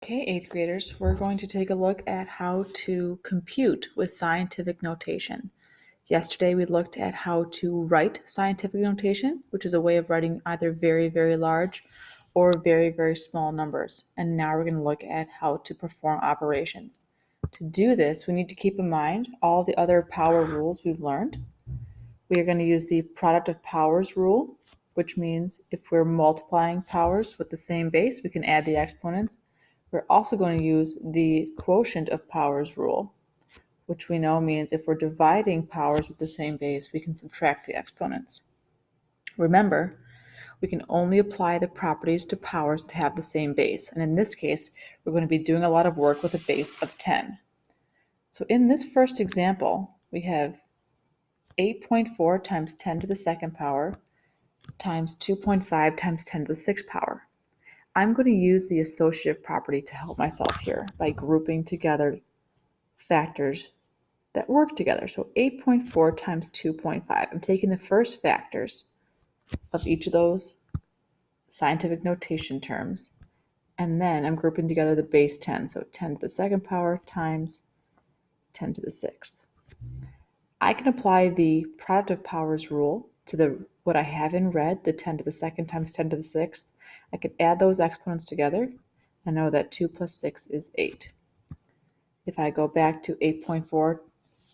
Okay, eighth graders, we're going to take a look at how to compute with scientific notation. Yesterday we looked at how to write scientific notation, which is a way of writing either very, very large or very, very small numbers. And now we're going to look at how to perform operations. To do this, we need to keep in mind all the other power rules we've learned. We are going to use the product of powers rule, which means if we're multiplying powers with the same base, we can add the exponents. We're also going to use the quotient of powers rule, which we know means if we're dividing powers with the same base, we can subtract the exponents. Remember, we can only apply the properties to powers that have the same base. And in this case, we're going to be doing a lot of work with a base of 10. So in this first example, we have 8.4 times 10 to the second power times 2.5 times 10 to the sixth power. I'm going to use the associative property to help myself here by grouping together factors that work together. So 8.4 times 2.5. I'm taking the first factors of each of those scientific notation terms, and then I'm grouping together the base 10. So 10 to the second power times 10 to the sixth. I can apply the product of powers rule to what I have in red, the 10 to the second times 10 to the sixth. I could add those exponents together. I know that 2 plus 6 is 8. If I go back to 8.4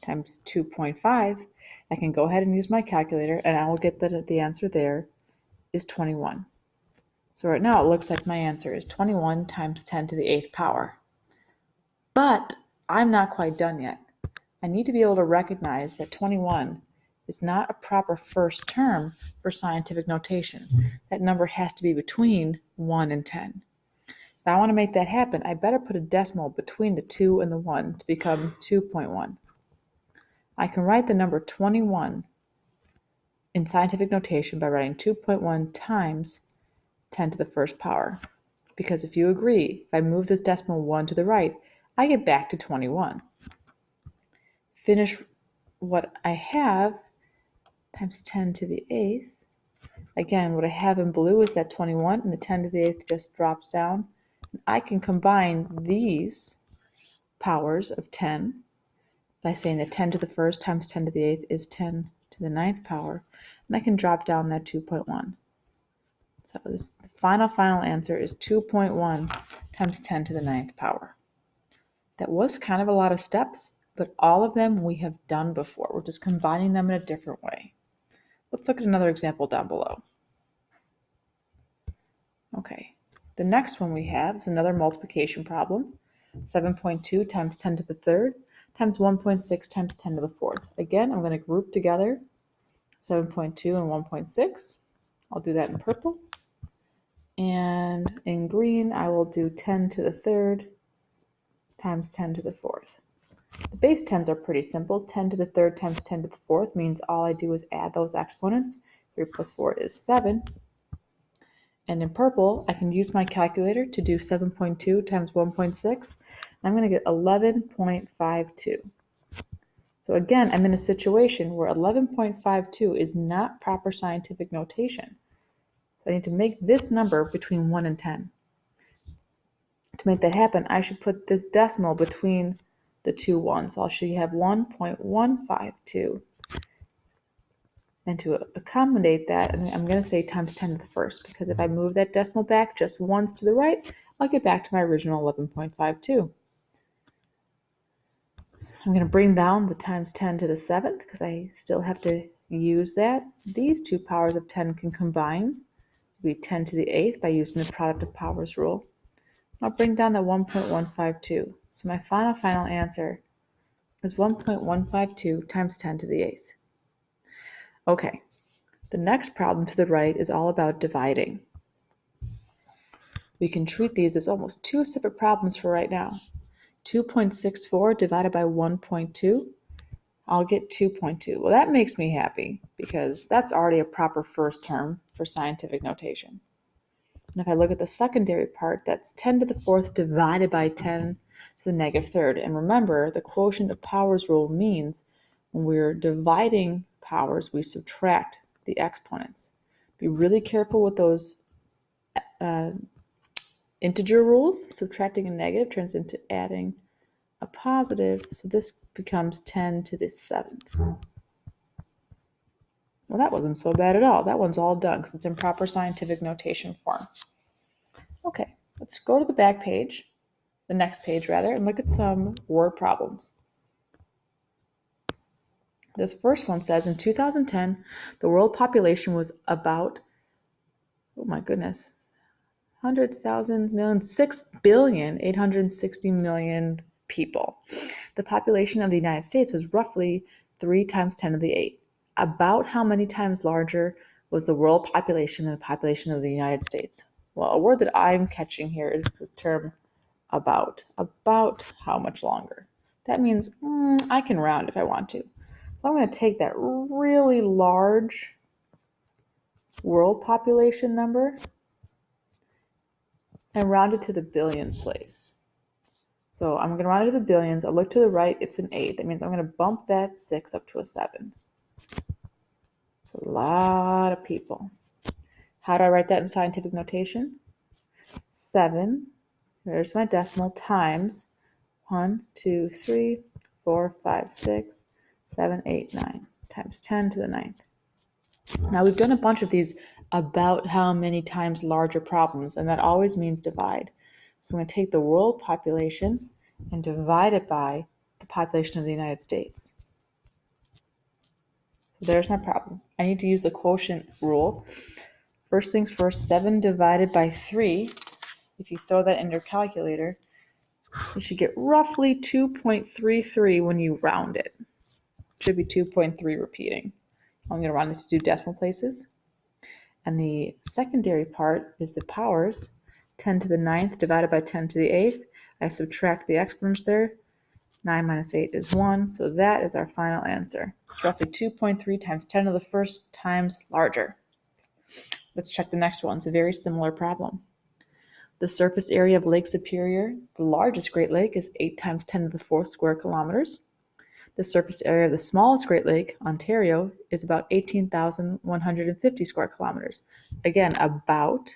times 2.5, I can go ahead and use my calculator, and I will get that the answer there is 21. So right now it looks like my answer is 21 times 10 to the 8th power. But I'm not quite done yet. I need to be able to recognize that 21 is not a proper first term for scientific notation. That number has to be between 1 and 10. If I want to make that happen, I better put a decimal between the 2 and the 1 to become 2.1. I can write the number 21 in scientific notation by writing 2.1 times 10 to the first power. Because if you agree, if I move this decimal 1 to the right, I get back to 21. Finish what I have times 10 to the 8th. Again, what I have in blue is that 21, and the 10 to the 8th just drops down. I can combine these powers of 10 by saying that 10 to the first times 10 to the 8th is 10 to the 9th power, and I can drop down that 2.1. So the final answer is 2.1 times 10 to the 9th power. That was kind of a lot of steps, but all of them we have done before. We're just combining them in a different way. Let's look at another example down below. Okay, the next one we have is another multiplication problem. 7.2 times 10 to the third times 1.6 times 10 to the fourth. Again, I'm going to group together 7.2 and 1.6. I'll do that in purple. And in green, I will do 10 to the third times 10 to the fourth. The base 10s are pretty simple. 10 to the third times 10 to the fourth means all I do is add those exponents. 3 plus 4 is 7. And in purple, I can use my calculator to do 7.2 times 1.6. I'm going to get 11.52. So again, I'm in a situation where 11.52 is not proper scientific notation. So I need to make this number between 1 and 10. To make that happen, I should put this decimal between the two ones. So I'll show you have 1.152. And to accommodate that, I'm going to say times 10 to the first, because if I move that decimal back just once to the right, I'll get back to my original 11.52. I'm going to bring down the times 10 to the 7th, because I still have to use that. These two powers of 10 can combine to be 10 to the 8th by using the product of powers rule. I'll bring down the 1.152. So my final answer is 1.152 times 10 to the 8th. Okay, the next problem to the right is all about dividing. We can treat these as almost two separate problems for right now. 2.64 divided by 1.2, I'll get 2.2. Well, that makes me happy because that's already a proper first term for scientific notation. And if I look at the secondary part, that's 10 to the fourth divided by 10 to the negative third. And remember, the quotient of powers rule means when we're dividing powers, we subtract the exponents. Be really careful with those integer rules. Subtracting a negative turns into adding a positive, so this becomes 10 to the 7th. Well, that wasn't so bad at all. That one's all done because it's in proper scientific notation form. Okay, let's go to the back page, the next page rather, and look at some word problems. This first one says, in 2010, the world population was about, oh my goodness, hundreds, thousands, millions, 6,860,000,000 people. The population of the United States was roughly 3 times 10 to the 8. About how many times larger was the world population than the population of the United States? Well, a word that I'm catching here is the term about. About how much longer? That means I can round if I want to. So I'm going to take that really large world population number and round it to the billions place. So I'm going to round it to the billions. I'll look to the right, it's an 8. That means I'm going to bump that 6 up to a 7. It's a lot of people. How do I write that in scientific notation? 7, there's my decimal, times 1, 2, 3, 4, 5, 6, 7, 8, 9, times 10 to the 9th. Now we've done a bunch of these about how many times larger problems, and that always means divide. So I'm going to take the world population and divide it by the population of the United States. So there's my problem. I need to use the quotient rule. First things first, 7 divided by 3, if you throw that in your calculator, you should get roughly 2.33 when you round it. It should be 2.3 repeating. I'm going to round this to do decimal places. And the secondary part is the powers. 10 to the 9th divided by 10 to the 8th. I subtract the exponents there. 9 minus 8 is 1. So that is our final answer. It's roughly 2.3 times 10 to the first times larger. Let's check the next one. It's a very similar problem. The surface area of Lake Superior, the largest Great Lake, is 8 times 10 to the 4th square kilometers. The surface area of the smallest Great Lake, Ontario, is about 18,150 square kilometers. Again, about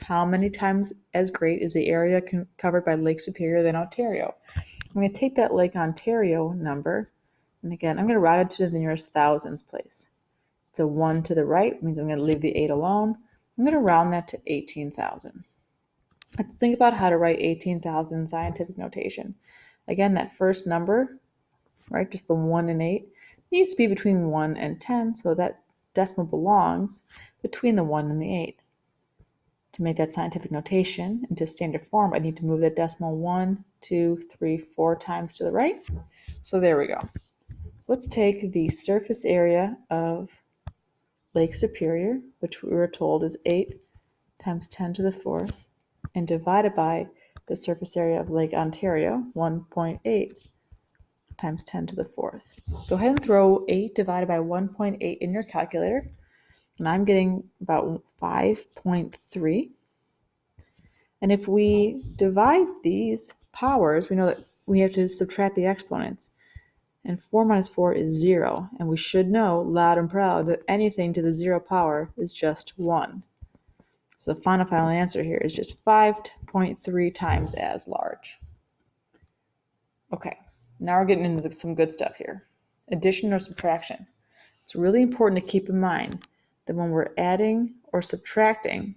how many times as great is the area covered by Lake Superior than Ontario? I'm going to take that Lake Ontario number, and again, I'm going to round it to the nearest thousands place. It's a 1 to the right, means I'm going to leave the 8 alone. I'm going to round that to 18,000. Let's think about how to write 18,000 in scientific notation. Again, that first number, right, just the 1 and 8, needs to be between 1 and 10, so that decimal belongs between the 1 and the 8. To make that scientific notation into standard form, I need to move that decimal 1, 2, 3, 4 times to the right. So there we go. So let's take the surface area of Lake Superior, which we were told is 8 times 10 to the 4th, and divide it by the surface area of Lake Ontario, 1.8 times 10 to the 4th. Go ahead and throw 8 divided by 1.8 in your calculator, and I'm getting about 5.3. And if we divide these powers, we know that we have to subtract the exponents. And 4 minus 4 is 0, and we should know, loud and proud, that anything to the 0 power is just 1. So the final answer here is just 5.3 times as large. Okay, now we're getting into some good stuff here. Addition or subtraction. It's really important to keep in mind that when we're adding or subtracting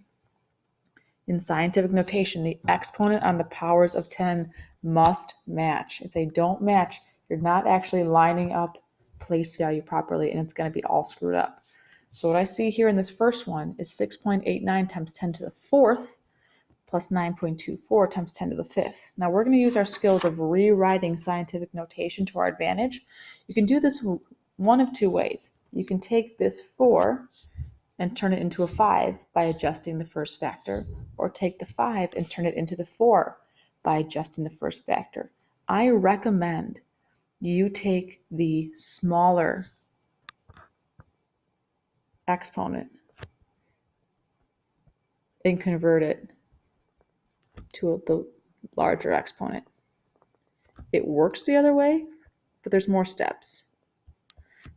in scientific notation, the exponent on the powers of 10 must match. If they don't match, you're not actually lining up place value properly, and it's going to be all screwed up. So what I see here in this first one is 6.89 times 10 to the 4th plus 9.24 times 10 to the 5th. Now we're going to use our skills of rewriting scientific notation to our advantage. You can do this one of two ways. You can take this 4 and turn it into a 5 by adjusting the first factor, or take the 5 and turn it into the 4 by adjusting the first factor. I recommend you take the smaller exponent and convert it to the larger exponent. It works the other way, but there's more steps.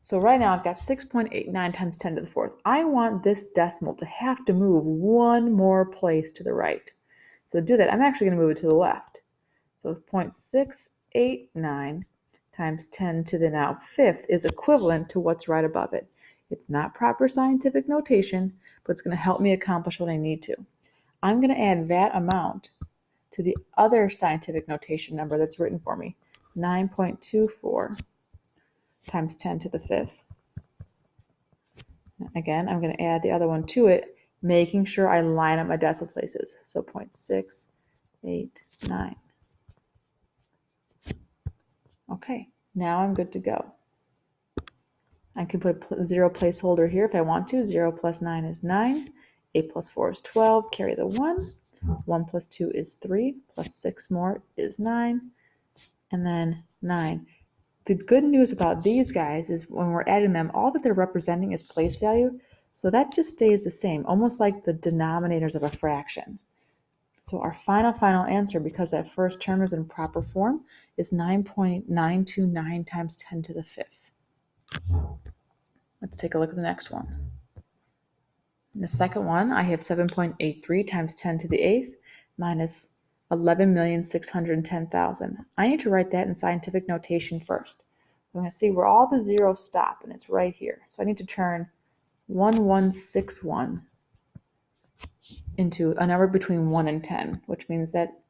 So right now I've got 6.89 times 10 to the 4th. I want this decimal to have to move one more place to the right. So to do that, I'm actually going to move it to the left. So 0.689 times 10 to the now fifth is equivalent to what's right above it. It's not proper scientific notation, but it's going to help me accomplish what I need to. I'm going to add that amount to the other scientific notation number that's written for me, 9.24 times 10 to the fifth. Again, I'm going to add the other one to it, making sure I line up my decimal places. So 0.689. Okay, now I'm good to go. I can put a 0 placeholder here if I want to. 0 plus 9 is 9. 8 plus 4 is 12. Carry the 1. 1 plus 2 is 3. Plus 6 more is 9. And then 9. The good news about these guys is when we're adding them, all that they're representing is place value. So that just stays the same, almost like the denominators of a fraction. So our final answer, because that first term is in proper form, is 9.929 times 10 to the fifth. Let's take a look at the next one. In the second one, I have 7.83 times 10 to the eighth minus 11,610,000. I need to write that in scientific notation first. So I'm going to see where all the zeros stop, and it's right here. So I need to turn 1161 into a number between 1 and 10, which means that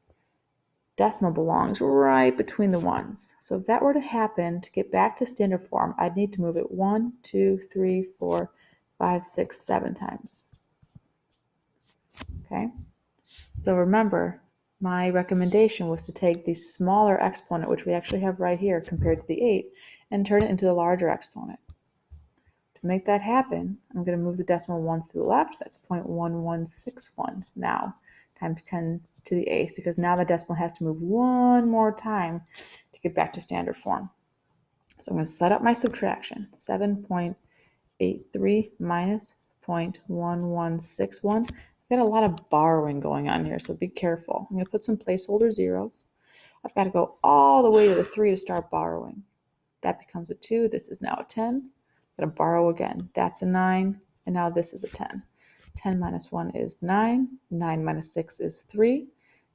decimal belongs right between the ones. So if that were to happen, to get back to standard form, I'd need to move it 1, 2, 3, 4, 5, 6, 7 times. Okay? So remember, my recommendation was to take the smaller exponent, which we actually have right here compared to the 8, and turn it into the larger exponent. To make that happen, I'm going to move the decimal ones to the left. That's 0.1161 now, times 10 to the eighth, because now the decimal has to move one more time to get back to standard form. So I'm going to set up my subtraction. 7.83 minus 0.1161. I've got a lot of borrowing going on here, so be careful. I'm going to put some placeholder zeros. I've got to go all the way to the 3 to start borrowing. That becomes a 2. This is now a 10. I'm going to borrow again. That's a 9, and now this is a 10. 10 minus 1 is 9. 9 minus 6 is 3.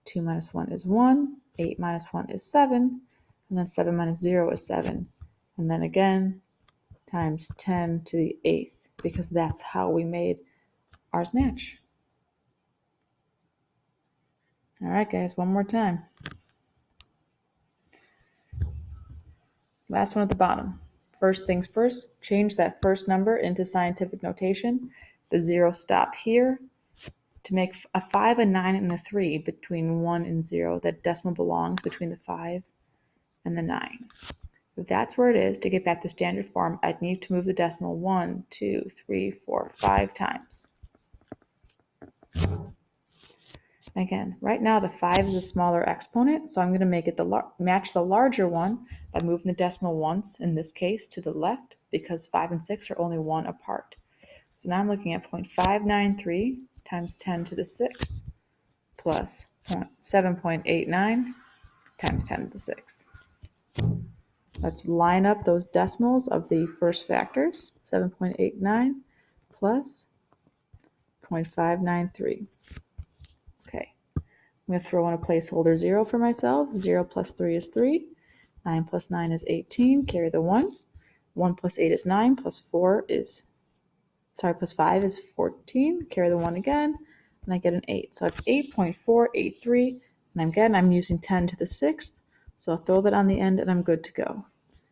2 minus 1 is 1. 8 minus 1 is 7. And then 7 minus 0 is 7. And then again, times 10 to the eighth, because that's how we made ours match. All right, guys, one more time. Last one at the bottom. First things first, change that first number into scientific notation. The 0 stop here. To make a 5, a 9, and a 3 between 1 and 0, that decimal belongs between the 5 and the 9. If that's where it is, to get back to standard form, I'd need to move the decimal 1, 2, 3, 4, 5 times. Again, right now the 5 is a smaller exponent, so I'm going to make it match the larger one by moving the decimal once, in this case, to the left, because 5 and 6 are only 1 apart. So now I'm looking at 0.593 times 10 to the sixth plus 7.89 times 10 to the sixth. Let's line up those decimals of the first factors. 7.89 plus 0.593. Okay, I'm going to throw in a placeholder 0 for myself. 0 plus 3 is 3. 9 plus 9 is 18. Carry the 1. 1 plus 8 is 9. Plus 5 is 14. Carry the 1 again, and I get an 8. So I have 8.483, and again, I'm using 10 to the sixth. So I'll throw that on the end, and I'm good to go.